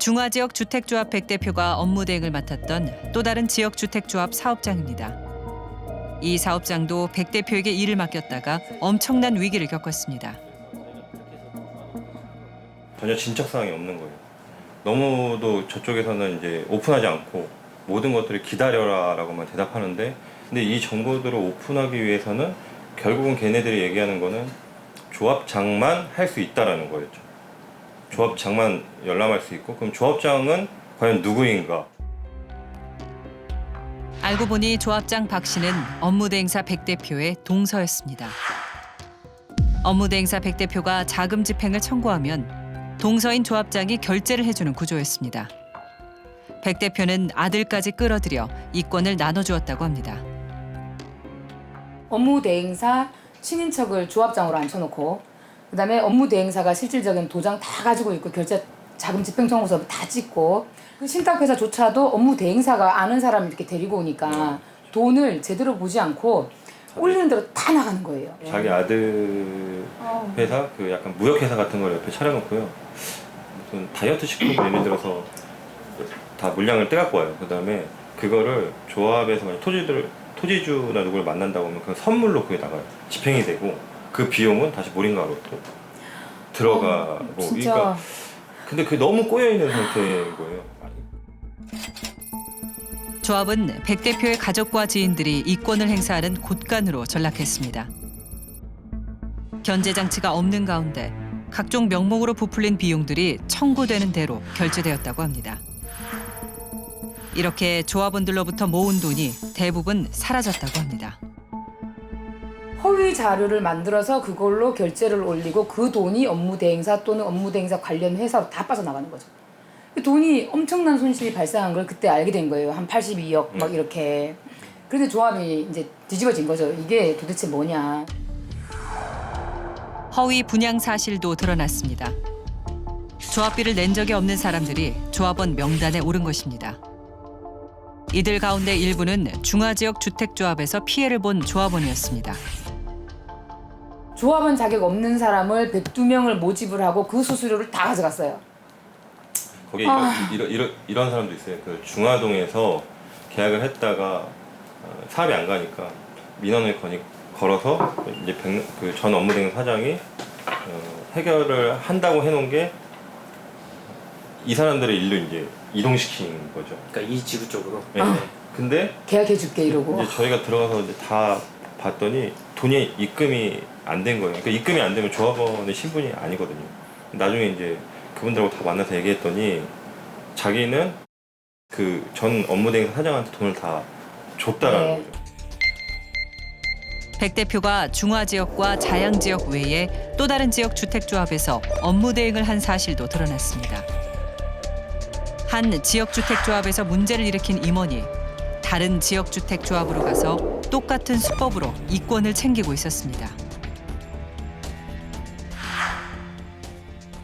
중화지역 주택조합 100대표가 업무 대행을 맡았던 또 다른 지역주택조합 사업장입니다. 이 사업장도 100대표에게 일을 맡겼다가 엄청난 위기를 겪었습니다. 전혀 진척 사항이 없는 거예요. 너무도 저쪽에서는 이제 오픈하지 않고 모든 것들을 기다려라라고만 대답하는데, 근데 이 정보들을 오픈하기 위해서는 결국은 걔네들이 얘기하는 거는 조합장만 할 수 있다라는 거였죠. 조합장만 열람할 수 있고, 그럼 조합장은 과연 누구인가? 알고 보니 조합장 박 씨는 업무대행사 100대표의 동서였습니다. 업무대행사 100대표가 자금 집행을 청구하면 동서인 조합장이 결제를 해주는 구조였습니다. 100대표는 아들까지 끌어들여 이권을 나눠주었다고 합니다. 업무 대행사 친인척을 조합장으로 앉혀놓고, 그다음에 업무 대행사가 실질적인 도장 다 가지고 있고 결제 자금 집행 청구서 다 찍고, 그 신탁회사조차도 업무 대행사가 아는 사람 이렇게 데리고 오니까 돈을 제대로 보지 않고 올리는 대로 다 나가는 거예요. 자기 아들 회사, 그 약간 무역회사 같은 걸 옆에 차려놓고요. 무슨 다이어트 식품 예를 들어서 다 물량을 떼갖고 와요. 그 다음에 그거를 조합에서 만약 토지주나 누구를 만난다고 하면 그 선물로 그게 나가요. 집행이 되고 그 비용은 다시 모린가로 또 들어가고. 진짜. 그러니까 근데 그게 너무 꼬여있는 상태인 거예요. 조합은 100대표의 가족과 지인들이 이권을 행사하는 곳간으로 전락했습니다. 견제 장치가 없는 가운데 각종 명목으로 부풀린 비용들이 청구되는 대로 결제되었다고 합니다. 이렇게 조합원들로부터 모은 돈이 대부분 사라졌다고 합니다. 허위 자료를 만들어서 그걸로 결제를 올리고 그 돈이 업무 대행사 또는 업무 대행사 관련 회사로 다 빠져나가는 거죠. 그 돈이 엄청난 손실이 발생한 걸 그때 알게 된 거예요. 한 82억 막 이렇게. 그런데 조합이 이제 뒤집어진 거죠. 이게 도대체 뭐냐. 허위 분양 사실도 드러났습니다. 조합비를 낸 적이 없는 사람들이 조합원 명단에 오른 것입니다. 이들 가운데 일부는 중화지역 주택조합에서 피해를 본 조합원이었습니다. 조합원 자격 없는 사람을 102명을 모집을 하고 그 수수료를 다 가져갔어요. 거기에 이런 사람도 있어요. 그 중화동에서 계약을 했다가 사업이 안 가니까 민원을 걸어서 이제 그 전 업무대행 사장이 해결을 한다고 해놓은 게 이 사람들의 일로 이제 이동시킨 거죠. 그러니까 이 지구 쪽으로. 네. 근데 계약해줄게 이러고. 이제 저희가 들어가서 이제 다 봤더니 돈이 입금이 안 된 거예요. 그러니까 입금이 안 되면 조합원의 신분이 아니거든요. 나중에 이제 그분들하고 다 만나서 얘기했더니 자기는 그 전 업무대행 사장한테 돈을 다 줬다라는 네. 거죠. 100대표가 중화지역과 자양지역 외에 또 다른 지역 주택조합에서 업무 대행을 한 사실도 드러났습니다. 한 지역주택조합에서 문제를 일으킨 임원이 다른 지역주택조합으로 가서 똑같은 수법으로 이권을 챙기고 있었습니다.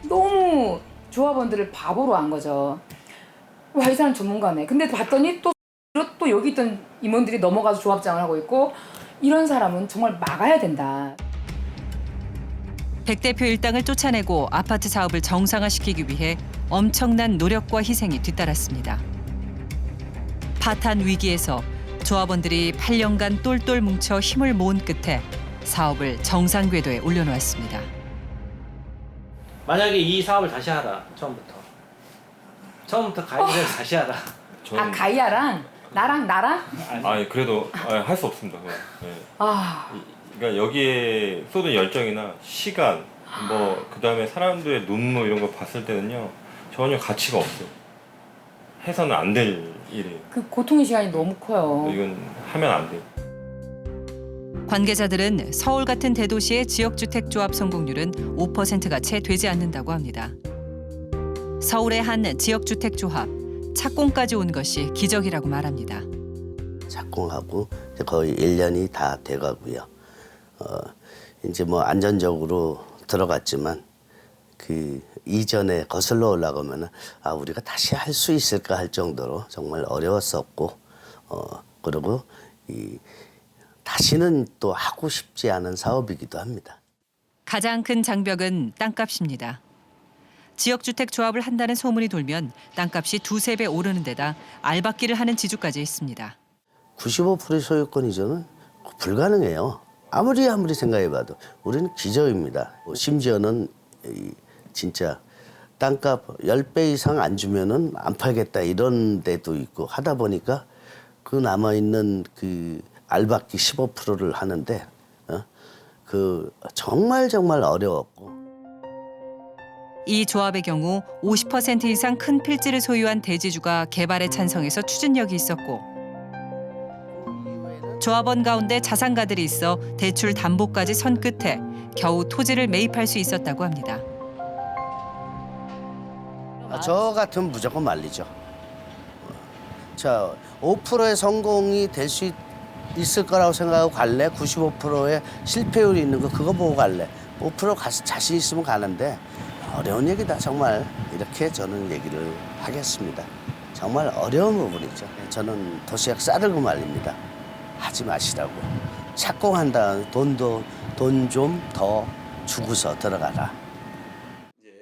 너무 조합원들을 바보로 한 거죠. 와, 이 사람 전문가네. 근데 봤더니 또 여기 있던 임원들이 넘어가서 조합장을 하고 있고, 이런 사람은 정말 막아야 된다. 100대표 일당을 쫓아내고 아파트 사업을 정상화시키기 위해 엄청난 노력과 희생이 뒤따랐습니다. 파탄 위기에서 조합원들이 8년간 똘똘 뭉쳐 힘을 모은 끝에 사업을 정상 궤도에 올려놓았습니다. 만약에 이 사업을 다시 하라. 처음부터 가이드를 다시 하라. 아, 가이아랑 나랑? 아니 그래도 할 수 없습니다. 그건. 네. 아, 그러니까 여기에 쏟은 열정이나 시간, 뭐 그다음에 사람들의 눈물 이런 거 봤을 때는요 전혀 가치가 없어요. 해서는 안 될 일이에요. 그 고통의 시간이 너무 커요. 이건 하면 안 돼요. 관계자들은 서울 같은 대도시의 지역주택조합 성공률은 5%가 채 되지 않는다고 합니다. 서울의 한 지역주택조합, 착공까지 온 것이 기적이라고 말합니다. 착공하고 거의 1년이 다 돼가고요. 이제 뭐 안전적으로 들어갔지만 그 이전에 거슬러 올라가면은 우리가 다시 할 수 있을까 할 정도로 정말 어려웠었고, 그리고 다시는 또 하고 싶지 않은 사업이기도 합니다. 가장 큰 장벽은 땅값입니다. 지역주택 조합을 한다는 소문이 돌면 땅값이 2~3배 오르는 데다 알박기를 하는 지주까지 있습니다. 95%의 소유권 이전은 불가능해요. 아무리 생각해봐도 우리는 기적입니다. 심지어는 진짜 땅값 10배 이상 안 주면은 안 팔겠다 이런 데도 있고 하다 보니까 그 남아있는 그 알박기 15%를 하는데 그 정말 어려웠고. 이 조합의 경우 50% 이상 큰 필지를 소유한 대지주가 개발에 찬성해서 추진력이 있었고 조합원 가운데 자산가들이 있어 대출 담보까지 선 끝에 겨우 토지를 매입할 수 있었다고 합니다. 저 같으면 무조건 말리죠. 자, 5%의 성공이 될 수 있을 거라고 생각하고 갈래? 95%의 실패율이 있는 거 그거 보고 갈래? 5% 가서 자신 있으면 가는데 어려운 얘기다 정말. 이렇게 저는 얘기를 하겠습니다. 정말 어려운 부분이죠. 저는 도시락 싸들고 말립니다. 하지 마시라고. 착공한다. 돈 좀 더 주고서 들어가라.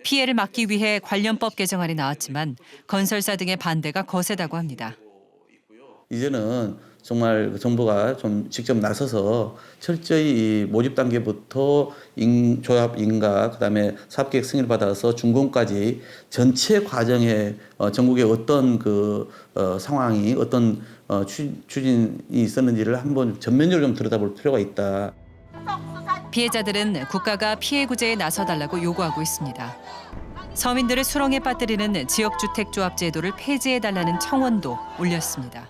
피해를 막기 위해 관련법 개정안이 나왔지만 건설사 등의 반대가 거세다고 합니다. 이제는 정말 정부가 좀 직접 나서서 철저히 이 모집 단계부터 조합 인가 그다음에 사업계획 승인을 받아서 준공까지 전체 과정에 전국에 어떤 그 상황이 어떤 추진이 있었는지를 한번 전면적으로 좀 들여다볼 필요가 있다. 피해자들은 국가가 피해 구제에 나서달라고 요구하고 있습니다. 서민들을 수렁에 빠뜨리는 지역주택조합 제도를 폐지해달라는 청원도 올렸습니다.